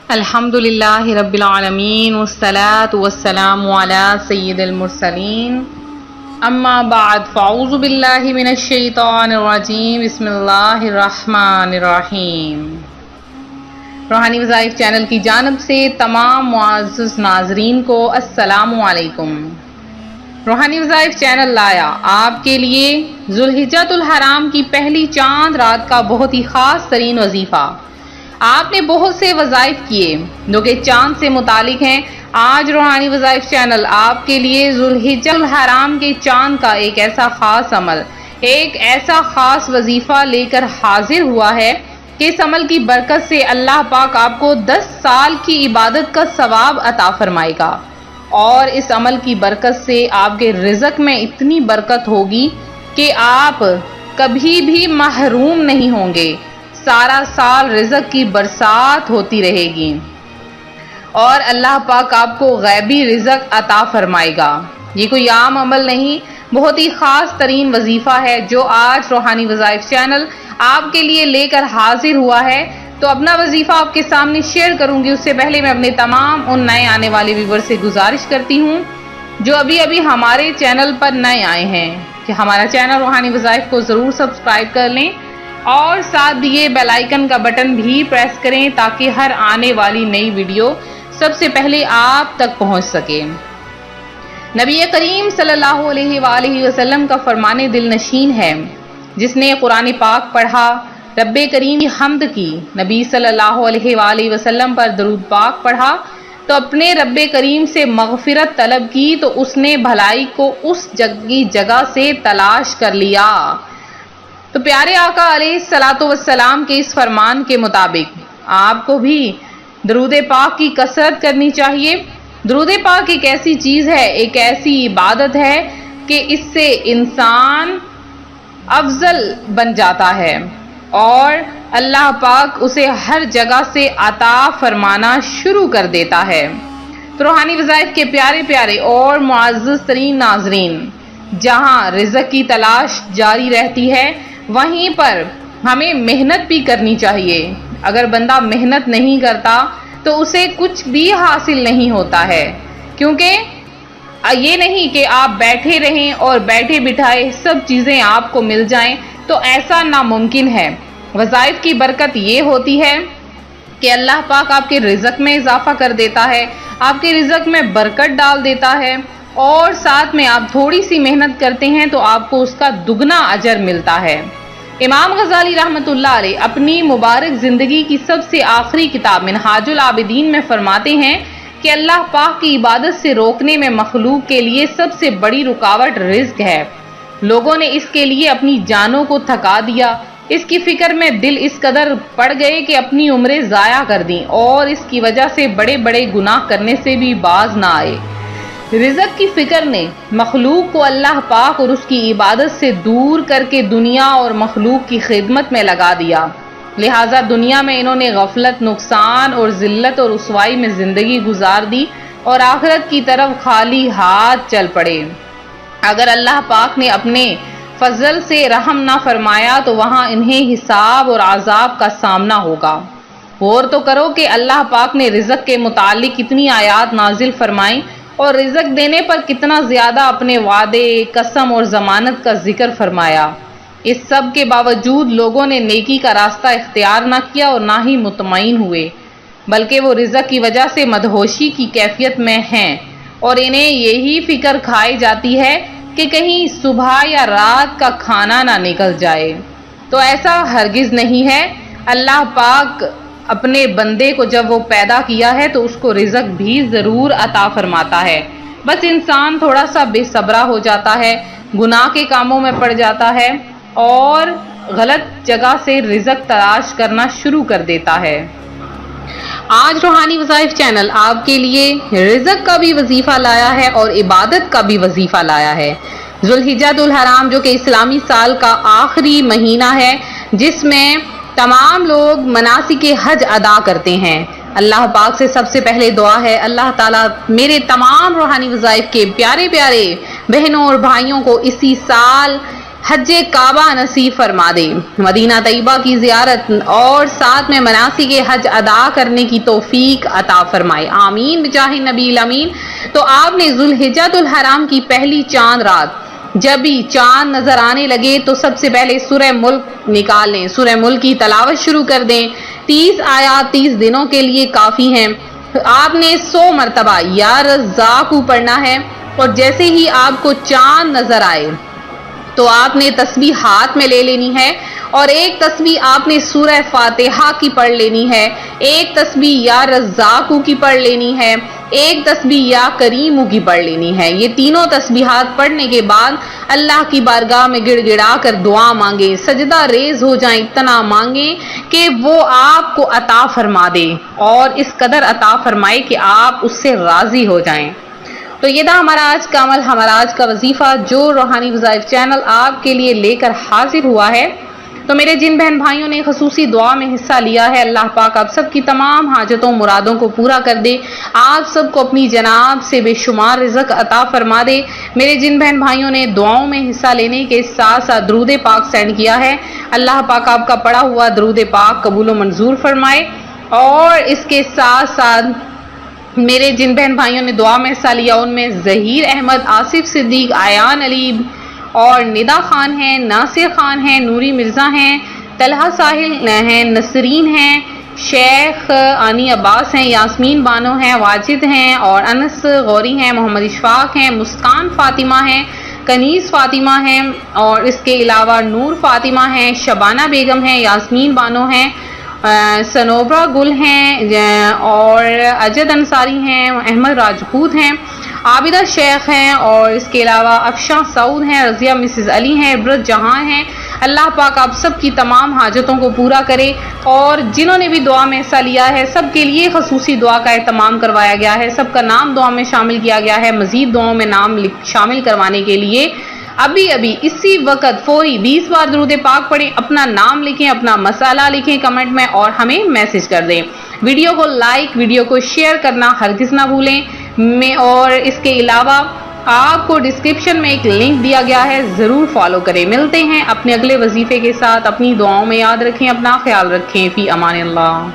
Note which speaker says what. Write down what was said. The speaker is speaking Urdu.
Speaker 1: الحمدللہ رب العالمین والصلاة والسلام علی سید المرسلین اما بعد فاعوذ باللہ من الشیطان الرجیم بسم اللہ الرحمن الرحیم۔ روحانی وظائف چینل کی جانب سے تمام معزز ناظرین کو السلام علیکم۔ روحانی وظائف چینل لایا آپ کے لیے ذوالحجۃ الحرام کی پہلی چاند رات کا بہت ہی خاص ترین وظیفہ۔ آپ نے بہت سے وظائف کیے جو کہ چاند سے متعلق ہیں۔ آج روحانی وظائف چینل آپ کے لیے ذوالحجۃ الحرام کے چاند کا ایک ایسا خاص عمل، ایک ایسا خاص وظیفہ لے کر حاضر ہوا ہے کہ اس عمل کی برکت سے اللہ پاک آپ کو 10 سال کی عبادت کا ثواب عطا فرمائے گا، اور اس عمل کی برکت سے آپ کے رزق میں اتنی برکت ہوگی کہ آپ کبھی بھی محروم نہیں ہوں گے۔ سارا سال رزق کی برسات ہوتی رہے گی اور اللہ پاک آپ کو غیبی رزق عطا فرمائے گا۔ یہ کوئی عام عمل نہیں، بہت ہی خاص ترین وظیفہ ہے جو آج روحانی وظائف چینل آپ کے لیے لے کر حاضر ہوا ہے۔ تو اپنا وظیفہ آپ کے سامنے شیئر کروں گی، اس سے پہلے میں اپنے تمام ان نئے آنے والے ویور سے گزارش کرتی ہوں جو ابھی ہمارے چینل پر نئے آئے ہیں کہ ہمارا چینل روحانی وظائف کو ضرور سبسکرائب کر لیں اور ساتھ دیے بیل آئیکن کا بٹن بھی پریس کریں تاکہ ہر آنے والی نئی ویڈیو سب سے پہلے آپ تک پہنچ سکے۔ نبی کریم صلی اللہ علیہ وآلہ وسلم کا فرمان دل نشین ہے، جس نے قرآن پاک پڑھا، رب کریم کی حمد کی، نبی صلی اللہ علیہ وآلہ وسلم پر درود پاک پڑھا تو اپنے رب کریم سے مغفرت طلب کی تو اس نے بھلائی کو اس جگہ سے تلاش کر لیا۔ تو پیارے آقا علیہ الصلوۃ والسلام کے اس فرمان کے مطابق آپ کو بھی درود پاک کی کثرت کرنی چاہیے۔ درود پاک ایک ایسی چیز ہے، ایک ایسی عبادت ہے کہ اس سے انسان افضل بن جاتا ہے اور اللہ پاک اسے ہر جگہ سے عطا فرمانا شروع کر دیتا ہے۔ تو روحانی وظائف کے پیارے پیارے اور معزز ترین ناظرین، جہاں رزق کی تلاش جاری رہتی ہے وہیں پر ہمیں محنت بھی کرنی چاہیے۔ اگر بندہ محنت نہیں کرتا تو اسے کچھ بھی حاصل نہیں ہوتا ہے، کیونکہ یہ نہیں کہ آپ بیٹھے رہیں اور بیٹھے بٹھائے سب چیزیں آپ کو مل جائیں، تو ایسا ناممکن ہے۔ وظائف کی برکت یہ ہوتی ہے کہ اللہ پاک آپ کے رزق میں اضافہ کر دیتا ہے، آپ کے رزق میں برکت ڈال دیتا ہے، اور ساتھ میں آپ تھوڑی سی محنت کرتے ہیں تو آپ کو اس کا دگنا اجر ملتا ہے۔ امام غزالی رحمۃ اللہ علیہ اپنی مبارک زندگی کی سب سے آخری کتاب منہاج العابدین میں فرماتے ہیں کہ اللہ پاک کی عبادت سے روکنے میں مخلوق کے لیے سب سے بڑی رکاوٹ رزق ہے۔ لوگوں نے اس کے لیے اپنی جانوں کو تھکا دیا، اس کی فکر میں دل اس قدر پڑ گئے کہ اپنی عمریں ضائع کر دیں اور اس کی وجہ سے بڑے بڑے گناہ کرنے سے بھی باز نہ آئے۔ رزق کی فکر نے مخلوق کو اللہ پاک اور اس کی عبادت سے دور کر کے دنیا اور مخلوق کی خدمت میں لگا دیا، لہٰذا دنیا میں انہوں نے غفلت، نقصان اور ذلت اور رسوائی میں زندگی گزار دی اور آخرت کی طرف خالی ہاتھ چل پڑے۔ اگر اللہ پاک نے اپنے فضل سے رحم نہ فرمایا تو وہاں انہیں حساب اور عذاب کا سامنا ہوگا۔ غور تو کرو کہ اللہ پاک نے رزق کے متعلق کتنی آیات نازل فرمائیں اور رزق دینے پر کتنا زیادہ اپنے وعدے، قسم اور ضمانت کا ذکر فرمایا۔ اس سب کے باوجود لوگوں نے نیکی کا راستہ اختیار نہ کیا اور نہ ہی مطمئن ہوئے، بلکہ وہ رزق کی وجہ سے مدہوشی کی کیفیت میں ہیں اور انہیں یہی فکر کھائی جاتی ہے کہ کہیں صبح یا رات کا کھانا نہ نکل جائے۔ تو ایسا ہرگز نہیں ہے۔ اللہ پاک اپنے بندے کو جب وہ پیدا کیا ہے تو اس کو رزق بھی ضرور عطا فرماتا ہے، بس انسان تھوڑا سا بے صبرا ہو جاتا ہے، گناہ کے کاموں میں پڑ جاتا ہے اور غلط جگہ سے رزق تلاش کرنا شروع کر دیتا ہے۔ آج روحانی وظائف چینل آپ کے لیے رزق کا بھی وظیفہ لایا ہے اور عبادت کا بھی وظیفہ لایا ہے۔ ذوالحجۃ الحرام جو کہ اسلامی سال کا آخری مہینہ ہے، جس میں تمام لوگ مناسک حج ادا کرتے ہیں۔ اللہ پاک سے سب سے پہلے دعا ہے اللہ تعالیٰ میرے تمام روحانی وظائف کے پیارے پیارے بہنوں اور بھائیوں کو اسی سال حج کعبہ نصیب فرما دے، مدینہ طیبہ کی زیارت اور ساتھ میں مناسک حج ادا کرنے کی توفیق عطا فرمائے، آمین بجاہ نبی الامین۔ تو آپ نے ذوالحجۃ الحرام کی پہلی چاند رات جب بھی چاند نظر آنے لگے تو سب سے پہلے سورہ ملک نکال لیں، سورہ ملک کی تلاوت شروع کر دیں۔ 30 آیات 30 دنوں کے لیے کافی ہیں۔ آپ نے 100 مرتبہ یا رزاق پڑھنا ہے، اور جیسے ہی آپ کو چاند نظر آئے تو آپ نے تسبیح ہاتھ میں لے لینی ہے، اور ایک تسبیح آپ نے سورہ فاتحہ کی پڑھ لینی ہے، ایک تسبیح یا رزاق کی پڑھ لینی ہے، ایک تسبیح یا کریم کی پڑھ لینی ہے۔ یہ تینوں تسبیحات پڑھنے کے بعد اللہ کی بارگاہ میں گڑ گڑا کر دعا مانگیں، سجدہ ریز ہو جائیں، اتنا مانگیں کہ وہ آپ کو عطا فرما دے، اور اس قدر عطا فرمائے کہ آپ اس سے راضی ہو جائیں۔ تو یہ تھا ہمارا آج کا عمل، ہمارا آج کا وظیفہ جو روحانی وظائف چینل آپ کے لیے لے کر حاضر ہوا ہے۔ تو میرے جن بہن بھائیوں نے خصوصی دعا میں حصہ لیا ہے، اللہ پاک آپ سب کی تمام حاجتوں مرادوں کو پورا کر دے، آپ سب کو اپنی جناب سے بے شمار رزق عطا فرما دے۔ میرے جن بہن بھائیوں نے دعاؤں میں حصہ لینے کے ساتھ ساتھ درود پاک سینڈ کیا ہے، اللہ پاک آپ کا پڑھا ہوا درود پاک قبول و منظور فرمائے۔ اور اس کے ساتھ ساتھ میرے جن بہن بھائیوں نے دعا میں حصہ لیا ان میں ظہیر احمد، آصف صدیق، آیان علی اور ندا خان ہیں، ناصر خان ہیں، نوری مرزا ہیں، طلحہ ساحل ہیں، نسرین ہیں، شیخ آنی عباس ہیں، یاسمین بانو ہیں، واجد ہیں اور انس غوری ہیں، محمد اشفاق ہیں، مسکان فاطمہ ہیں، کنیز فاطمہ ہیں، اور اس کے علاوہ نور فاطمہ ہیں، شبانہ بیگم ہیں، یاسمین بانو ہیں، سنوبرا گل ہیں، اور اجد انصاری ہیں، احمد راجپوت ہیں، عابدہ شیخ ہیں، اور اس کے علاوہ افشاں سعود ہیں، رضیہ مسز علی ہیں، عبرت جہاں ہیں۔ اللہ پاک آپ سب کی تمام حاجتوں کو پورا کرے، اور جنہوں نے بھی دعا میں حصہ لیا ہے سب کے لیے خصوصی دعا کا اہتمام کروایا گیا ہے، سب کا نام دعا میں شامل کیا گیا ہے۔ مزید دعاؤں میں نام شامل کروانے کے لیے ابھی اسی وقت فوری 20 بار درود پاک پڑھیں، اپنا نام لکھیں، اپنا مسئلہ لکھیں کمنٹ میں اور ہمیں میسج کر دیں۔ ویڈیو کو لائک، ویڈیو کو شیئر کرنا ہرگز نہ بھولیں۔ اور اس کے علاوہ آپ کو ڈسکرپشن میں ایک لنک دیا گیا ہے، ضرور فالو کریں۔ ملتے ہیں اپنے اگلے وظیفے کے ساتھ، اپنی دعاؤں میں یاد رکھیں، اپنا خیال رکھیں، فی امان اللہ۔